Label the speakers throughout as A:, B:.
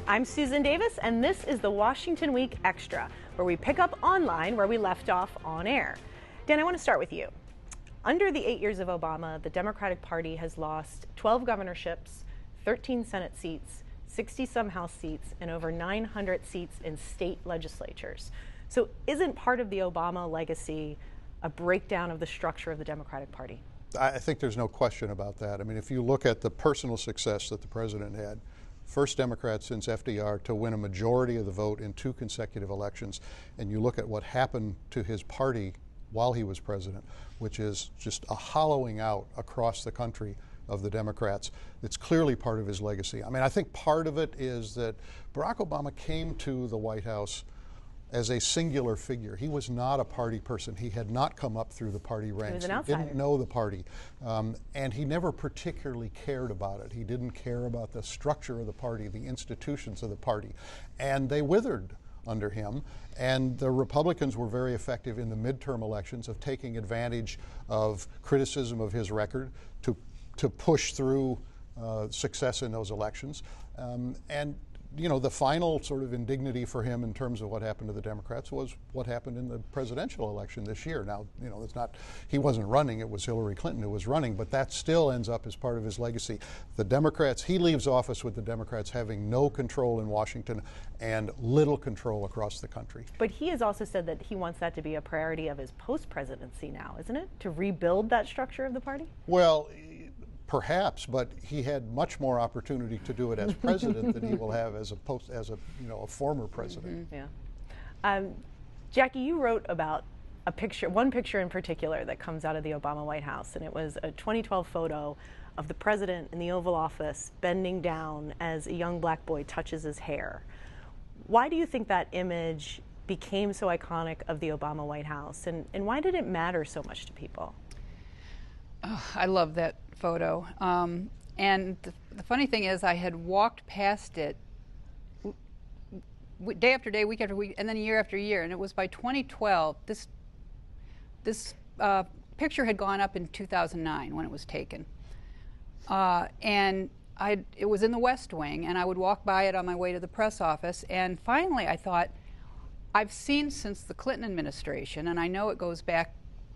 A: I'm Susan Davis, and this is the Washington Week Extra, where we pick up online where we left off on air. Dan, I want to start with you. Under the 8 years of Obama, the Democratic Party has lost 12 governorships, 13 Senate seats, 60-some House seats, and over 900 seats in state legislatures. So isn't part of the Obama legacy a breakdown of the structure of the Democratic Party?
B: I think there's no question about that. I mean, if you look at the personal success that the president had, first Democrat since FDR to win a majority of the vote in 2 consecutive elections, and you look at what happened to his party while he was president, which is just a hollowing out across the country of the Democrats. It's clearly part of his legacy. I mean, I think part of it is that Barack Obama came to the White House as a singular figure. He was not a party person. He had not come up through the party ranks.
A: He was an
B: outsider. He didn't know the party. And he never particularly cared about it. He didn't care about the structure of the party, the institutions of the party. And they withered under him. And the Republicans were very effective in the midterm elections of taking advantage of criticism of his record to push through success in those elections. And you know, the final sort of indignity for him in terms of what happened to the Democrats was what happened in the presidential election this year. Now, you know, it's not, he wasn't running, it was Hillary Clinton who was running, but that still ends up as part of his legacy. The Democrats, he leaves office with the Democrats having no control in Washington and little control across the country.
A: But he has also said that he wants that to be a priority of his post-presidency now, isn't it? To rebuild that structure of the party?
B: Well, perhaps, but he had much more opportunity to do it as president than he will have as a former president.
A: Mm-hmm. Yeah. Jackie, you wrote about a picture, one picture in particular that comes out of the Obama White House, and it was a 2012 photo of the president in the Oval Office bending down as a young black boy touches his hair. Why do you think that image became so iconic of the Obama White House, and why did it matter so much to people?
C: Oh, I love that photo. And the funny thing is, I had walked past it day after day, week after week, and then year after year. And it was by 2012, this picture had gone up in 2009 when it was taken. And it was in the West Wing, and I would walk by it on my way to the press office. And finally, I thought, I've seen since the Clinton administration, and I know it goes back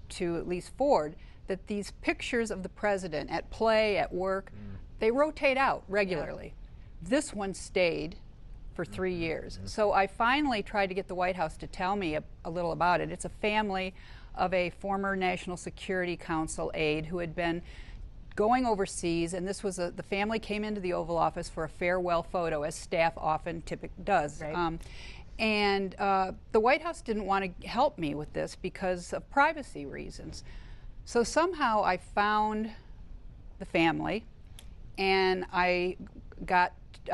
C: to at least Ford, that these pictures of the president at play, at work, they rotate out regularly. Yeah. This one stayed for 3 years. So I finally tried to get the White House to tell me a little about it. It's a family of a former National Security Council aide who had been going overseas, and this was the family came into the Oval Office for a farewell photo, as staff often does. Right. And the White House didn't want to help me with this because of privacy reasons. So somehow I found the family, and I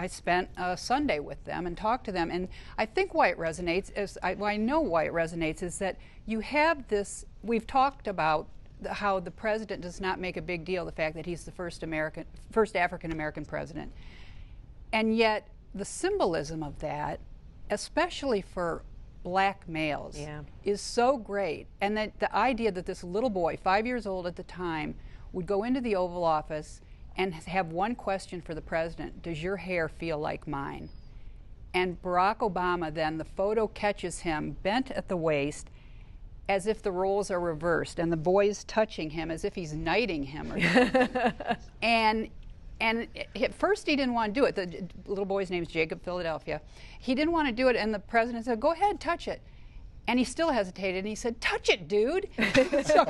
C: spent a Sunday with them and talked to them. And I think why it resonates I know why it resonates is that you have this. We've talked about how the president does not make a big deal of the fact that he's the first African American president, and yet the symbolism of that, especially for black males, is so great. And that the idea that this little boy, 5 years old at the time, would go into the Oval Office and have one question for the president: does your hair feel like mine? And Barack Obama, then the photo catches him bent at the waist as if the roles are reversed, and the boy's touching him as if he's knighting him or something. And at first he didn't want to do it. The little boy's name is Jacob Philadelphia. He didn't want to do it, and the president said, go ahead, touch it. And he still hesitated, and he said, touch it, dude. So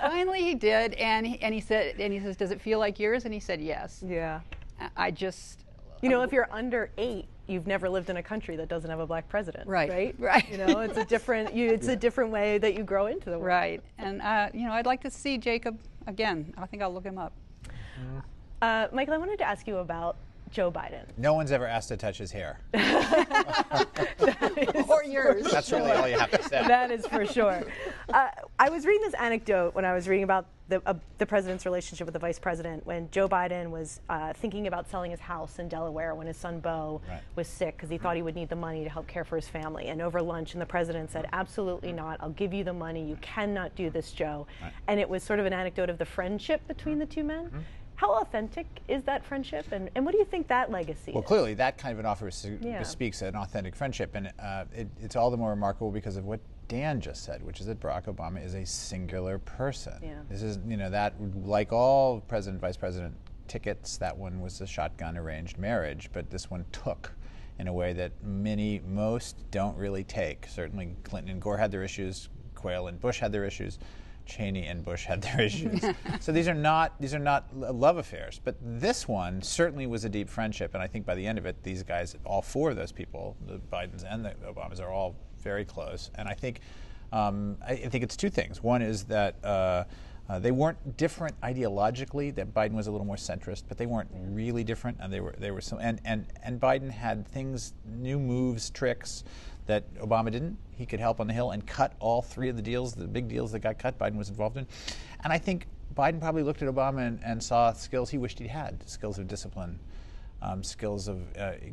C: finally he did, and he says, does it feel like yours? And he said, yes.
A: Yeah.
C: I just...
A: You know, if you're under 8, you've never lived in a country that doesn't have a black president.
C: Right.
A: You know, it's a different, it's a different way that you grow into the world.
C: Right. And, you know, I'd like to see Jacob again. I think I'll look him up.
A: Michael, I wanted to ask you about Joe Biden.
D: No one's ever asked to touch his hair.
C: Or yours.
D: That's really all you have to say.
A: That is for sure. I was reading this anecdote when I was reading about the president's relationship with the vice president when Joe Biden was thinking about selling his house in Delaware when his son Beau was sick because he thought he would need the money to help care for his family. And over lunch, and the president said, absolutely not. I'll give you the money. You cannot do this, Joe. And it was sort of an anecdote of the friendship between the two men. How authentic is that friendship, and what do you think that legacy
D: Well,
A: is?
D: clearly that kind of an offer bespeaks an authentic friendship, and it's all the more remarkable because of what Dan just said, which is that Barack Obama is a singular person.
A: Yeah.
D: This is, that, like all president, vice president tickets, that one was a shotgun arranged marriage, but this one took in a way that most don't really take. Certainly Clinton and Gore had their issues, Quayle and Bush had their issues, Cheney and Bush had their issues. So these are not love affairs, but this one certainly was a deep friendship, and I think by the end of it, these guys, all four of those people, the Bidens and the Obamas, are all very close. And I think it's two things. One is that they weren't different ideologically. That Biden was a little more centrist, but they weren't really different, and they were some. And Biden had things, new moves, tricks that Obama didn't. He could help on the Hill and cut all three of the deals, the big deals that got cut, Biden was involved in. And I think Biden probably looked at Obama and saw skills he wished he had, skills of discipline, skills of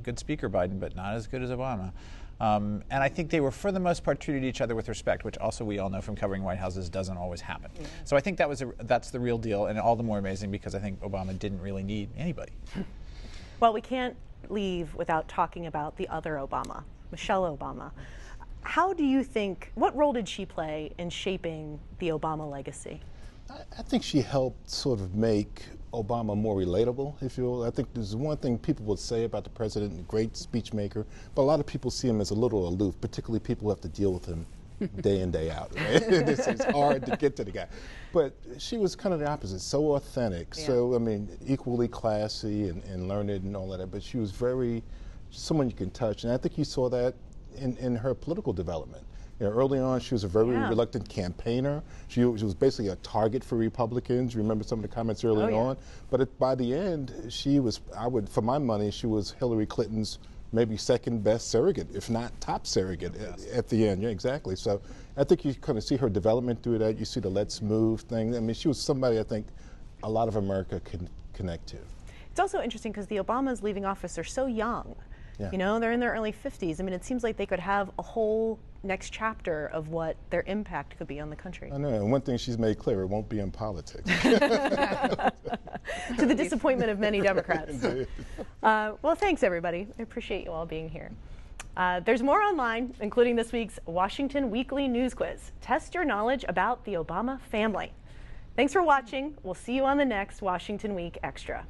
D: good speaker Biden, but not as good as Obama. And I think they were, for the most part, treated each other with respect, which also we all know from covering White Houses doesn't always happen. Yeah. So I think that's the real deal, and all the more amazing because I think Obama didn't really need anybody.
A: Well, we can't leave without talking about the other Obama, Michelle Obama. How do you think, what role did she play in shaping the Obama legacy?
E: I think she helped sort of make Obama more relatable, if you will. I think there's one thing people would say about the president, a great speech maker, but a lot of people see him as a little aloof, particularly people who have to deal with him day in, day out. Right? It's hard to get to the guy. But she was kind of the opposite, so authentic, so, I mean, equally classy and learned and all of that, but she was someone you can touch, and I think you saw that in her political development. Early on, she was a very reluctant campaigner. She was basically a target for Republicans. You remember some of the comments early on. But by the end, she was, for my money, she was Hillary Clinton's maybe second best surrogate, if not top surrogate at the end. Yeah, exactly. So I think you kind of see her development through that. You see the let's move thing. I mean, she was somebody I think a lot of America can connect to.
A: It's also interesting because the Obamas leaving office are so young. Yeah. They're in their early 50s. I mean, it seems like they could have a whole next chapter of what their impact could be on the country.
E: I know, and one thing she's made clear, it won't be in politics.
A: To the disappointment of many Democrats. Well, thanks, everybody. I appreciate you all being here. There's more online, including this week's Washington Weekly News Quiz. Test your knowledge about the Obama family. Thanks for watching. We'll see you on the next Washington Week Extra.